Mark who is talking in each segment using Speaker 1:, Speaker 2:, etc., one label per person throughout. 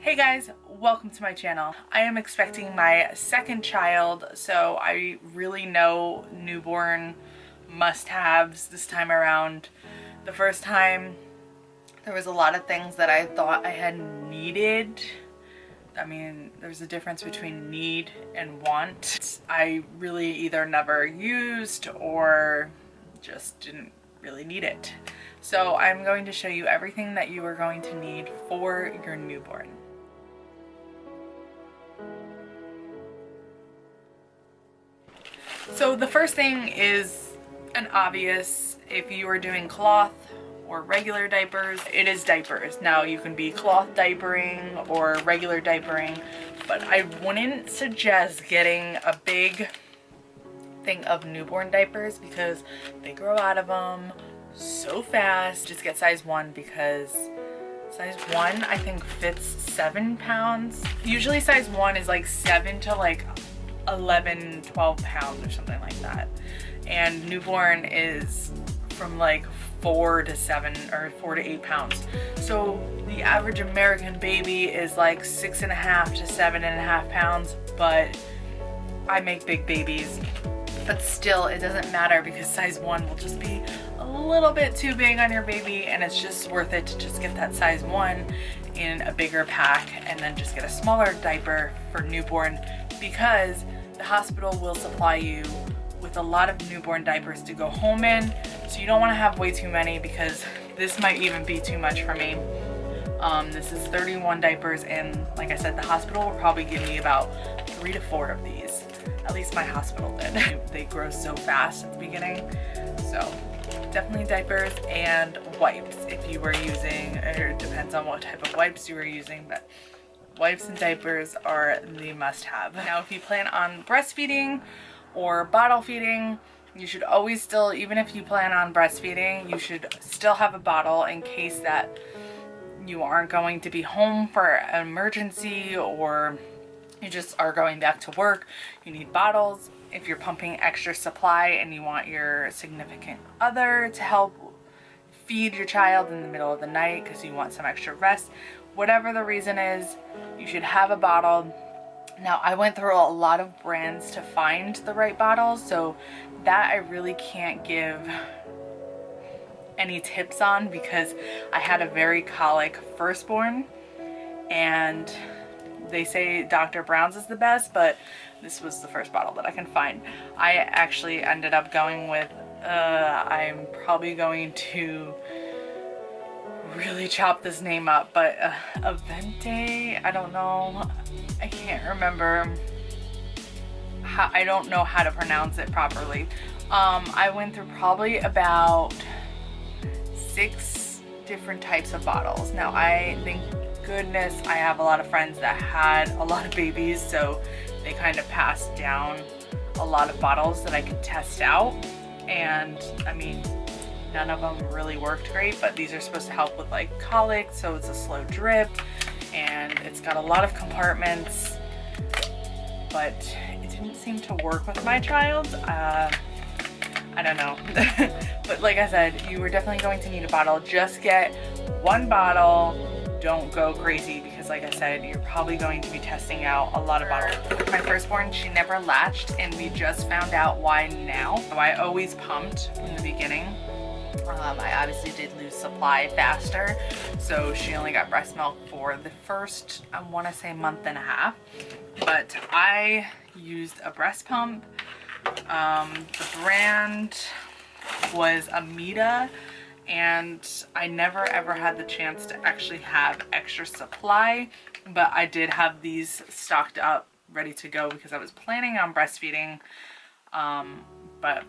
Speaker 1: Hey guys, welcome to my channel. I am expecting my second child, so I really know newborn must-haves this time around. The first time, there was a lot of things that I thought I had needed. I mean, there's a difference between need and want. I really either never used or just didn't really need it. So I'm going to show you everything that you are going to need for your newborn. So the first thing is an obvious, if you are doing cloth or regular diapers, it is diapers. Now you can be cloth diapering or regular diapering, but I wouldn't suggest getting a big thing of newborn diapers because they grow out of them so fast. Just get size 1 because size 1 I think fits 7 pounds. Usually size 1 is like 7 to like 11, 12 pounds or something like that. And newborn is from like 4 to 7 or 4 to 8 pounds. So the average American baby is like 6.5 to 7.5 pounds, but I make big babies. But still, it doesn't matter because size 1 will just be a little bit too big on your baby, and it's just worth it to just get that size 1 in a bigger pack and then just get a smaller diaper for newborn, because the hospital will supply you with a lot of newborn diapers to go home in. So you don't want to have way too many, because this might even be too much for me. This is 31 diapers, and like I said, the hospital will probably give me about 3 to 4 of these. At least my hospital did. They grow so fast at the beginning. So definitely diapers and wipes if you were using, or it depends on what type of wipes you were using, but wipes and diapers are the must-have. Now if you plan on breastfeeding or bottle feeding, you should always still, even if you plan on breastfeeding, you should still have a bottle in case that you aren't going to be home for an emergency or you just are going back to work. You need bottles. If you're pumping extra supply and you want your significant other to help feed your child in the middle of the night because you want some extra rest, whatever the reason is, you should have a bottle. Now I went through a lot of brands to find the right bottles, so that I really can't give any tips on because I had a very colic firstborn, and they say Dr. Brown's is the best, but this was the first bottle that I can find. I actually ended up going with, I'm probably going to really chop this name up, but Avente, I don't know, I can't remember how, I don't know how to pronounce it properly. I went through probably about 6 different types of bottles. Now I think, goodness, I have a lot of friends that had a lot of babies, so they kind of passed down a lot of bottles that I could test out, and I mean, none of them really worked great, but these are supposed to help with like colic, so it's a slow drip and it's got a lot of compartments, but it didn't seem to work with my child. I don't know. But like I said, you were definitely going to need a bottle. Just get 1 bottle. Don't go crazy because like I said, you're probably going to be testing out a lot of bottles. With my firstborn, she never latched, and we just found out why now. So I always pumped from the beginning. I obviously did lose supply faster, so she only got breast milk for the first, I want to say, month and a half. But I used a breast pump. The brand was Amita, and I never ever had the chance to actually have extra supply, but I did have these stocked up ready to go because I was planning on breastfeeding, but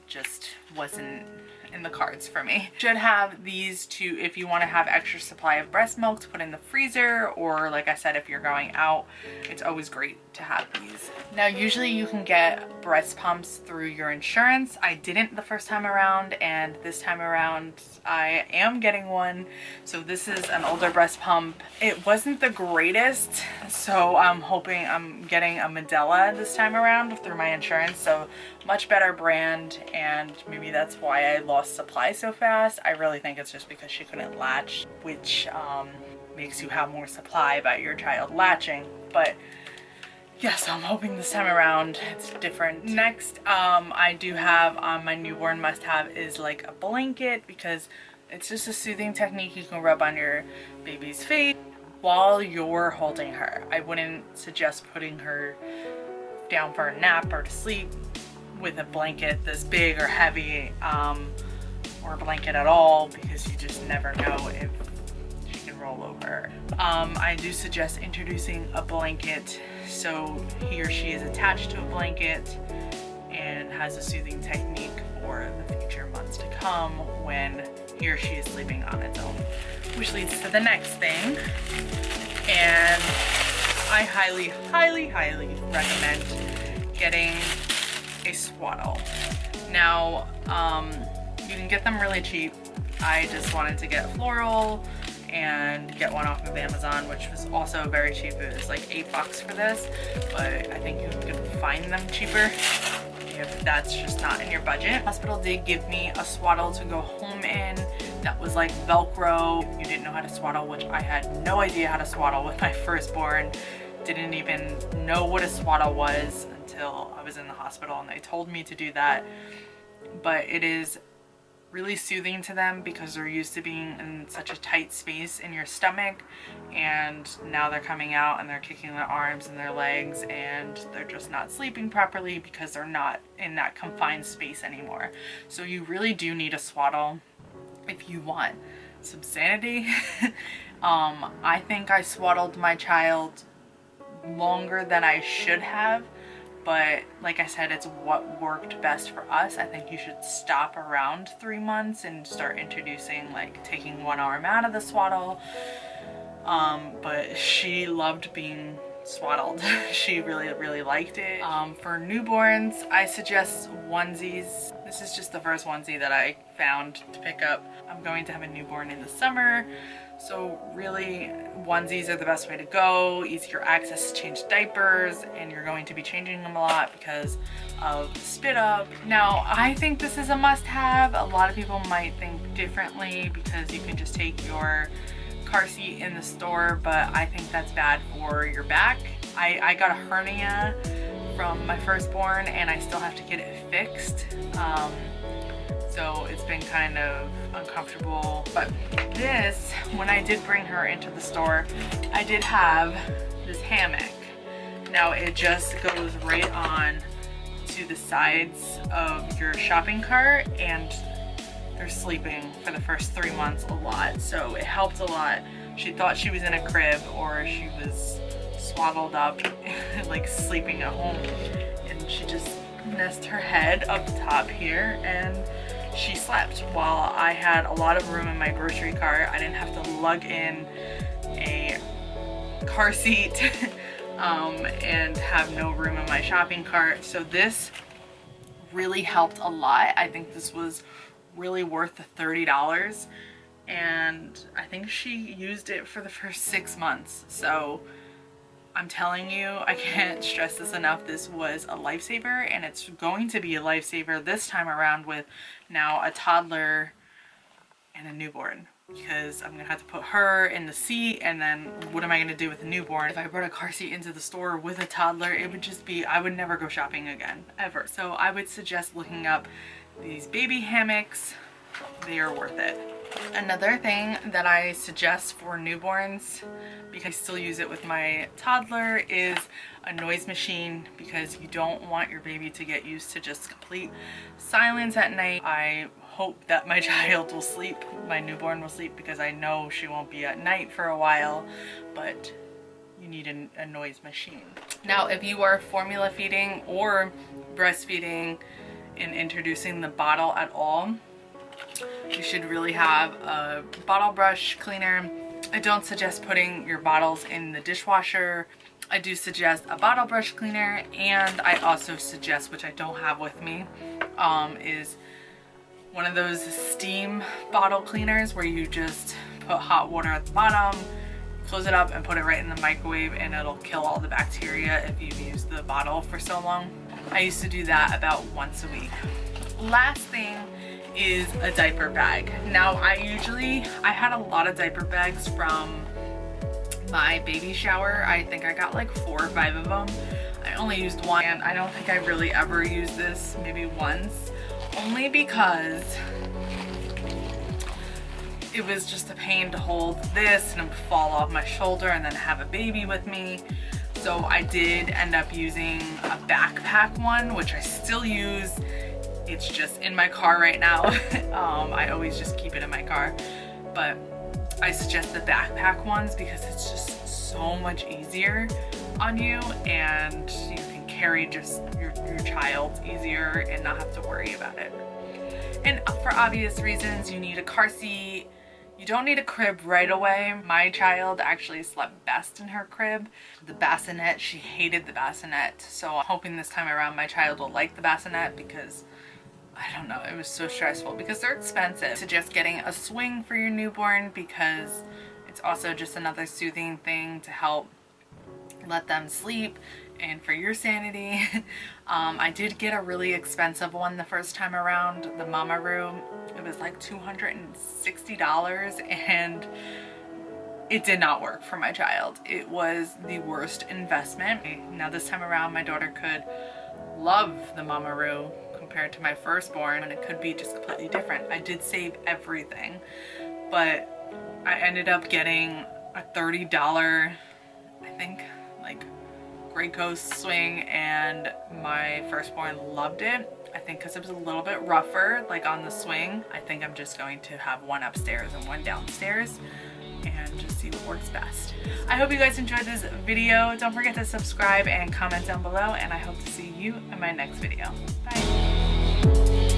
Speaker 1: just wasn't in the cards for me. Should have these to, if you want to have extra supply of breast milk to put in the freezer, or like I said, if you're going out, it's always great to have these. Now usually you can get breast pumps through your insurance. I didn't the first time around, and this time around I am getting one. So this is an older breast pump. It wasn't the greatest, so I'm hoping I'm getting a Medela this time around through my insurance, so much better brand, and maybe that's why I lost supply so fast. I really think it's just because she couldn't latch, which makes you have more supply about your child latching. But yes, I'm hoping this time around it's different. Next, I do have on my newborn must-have is like a blanket, because it's just a soothing technique you can rub on your baby's face while you're holding her. I wouldn't suggest putting her down for a nap or to sleep with a blanket this big or heavy, or a blanket at all, because you just never know if she can roll over. I do suggest introducing a blanket so he or she is attached to a blanket and has a soothing technique for the future months to come when he or she is sleeping on its own. Which leads to the next thing, and I highly, highly, highly recommend getting a Swaddle. Now, you can get them really cheap. I just wanted to get floral and get one off of Amazon, which was also very cheap. It was like $8 for this, but I think you can find them cheaper if that's just not in your budget. Hospital did give me a Swaddle to go home in that was like Velcro. You didn't know how to swaddle, which I had no idea how to swaddle with my firstborn. Didn't even know what a swaddle was until I was in the hospital and they told me to do that. But it is really soothing to them because they're used to being in such a tight space in your stomach, and now they're coming out and they're kicking their arms and their legs and they're just not sleeping properly because they're not in that confined space anymore. So you really do need a Swaddle if you want some sanity. I think I swaddled my child longer than I should have, but like I said, it's what worked best for us. I think you should stop around 3 months and start introducing, like taking one arm out of the swaddle. But she loved being swaddled. She really, really liked it. For newborns, I suggest onesies. This is just the first onesie that I found to pick up. I'm going to have a newborn in the summer, so really onesies are the best way to go. Easier access to change diapers, and you're going to be changing them a lot because of spit up. Now, I think this is a must-have. A lot of people might think differently because you can just take your car seat in the store, but I think that's bad for your back. I got a hernia from my firstborn and I still have to get it fixed. So it's been kind of uncomfortable. But this, when I did bring her into the store, I did have this hammock. Now it just goes right on to the sides of your shopping cart, and they're sleeping for the first 3 months a lot, so it helped a lot. She thought she was in a crib or she was swaddled up like sleeping at home, and she just nested her head up top here and she slept while I had a lot of room in my grocery cart. I didn't have to lug in a car seat and have no room in my shopping cart. So this really helped a lot. I think this was really worth the $30, and I think she used it for the first 6 months. So I'm telling you, I can't stress this enough, this was a lifesaver, and it's going to be a lifesaver this time around with now a toddler and a newborn, because I'm gonna have to put her in the seat, and then what am I gonna do with a newborn? If I brought a car seat into the store with a toddler, it would just be, I would never go shopping again, ever. So I would suggest looking up these baby hammocks. They are worth it. Another thing that I suggest for newborns, because I still use it with my toddler, is a noise machine, because you don't want your baby to get used to just complete silence at night. I hope that my child will sleep, my newborn will sleep, because I know she won't be at night for a while, but you need a noise machine. Now, if you are formula feeding or breastfeeding and introducing the bottle at all, you should really have a bottle brush cleaner. I don't suggest putting your bottles in the dishwasher. I do suggest a bottle brush cleaner, and I also suggest, which I don't have with me, is one of those steam bottle cleaners where you just put hot water at the bottom, close it up, and put it right in the microwave, and it'll kill all the bacteria if you've used the bottle for so long. I used to do that about once a week. Last thing is a diaper bag. Now I had a lot of diaper bags from my baby shower. I think I got like 4 or 5 of them. I only used one, and I don't think I really ever used this, maybe once, only because it was just a pain to hold this and it would fall off my shoulder and then have a baby with me. So I did end up using a backpack one, which I still use. It's just in my car right now. I always just keep it in my car, but I suggest the backpack ones because it's just so much easier on you, and you can carry just your child easier and not have to worry about it. And for obvious reasons, you need a car seat. You don't need a crib right away. My child actually slept best in her crib. The bassinet, she hated the bassinet. So I'm hoping this time around my child will like the bassinet, because I don't know, it was so stressful because they're expensive. Suggest getting a swing for your newborn because it's also just another soothing thing to help let them sleep and for your sanity. I did get a really expensive one the first time around, the Mama Room. It was like $260 and it did not work for my child. It was the worst investment. Now this time around my daughter could love the Mama Room compared to my firstborn, and it could be just completely different. I did save everything, but I ended up getting a $30, I think, like Grey Coast swing, and my firstborn loved it. I think because it was a little bit rougher, like on the swing. I think I'm just going to have one upstairs and one downstairs and just see what works best. I hope you guys enjoyed this video. Don't forget to subscribe and comment down below, and I hope to see you in my next video. Bye.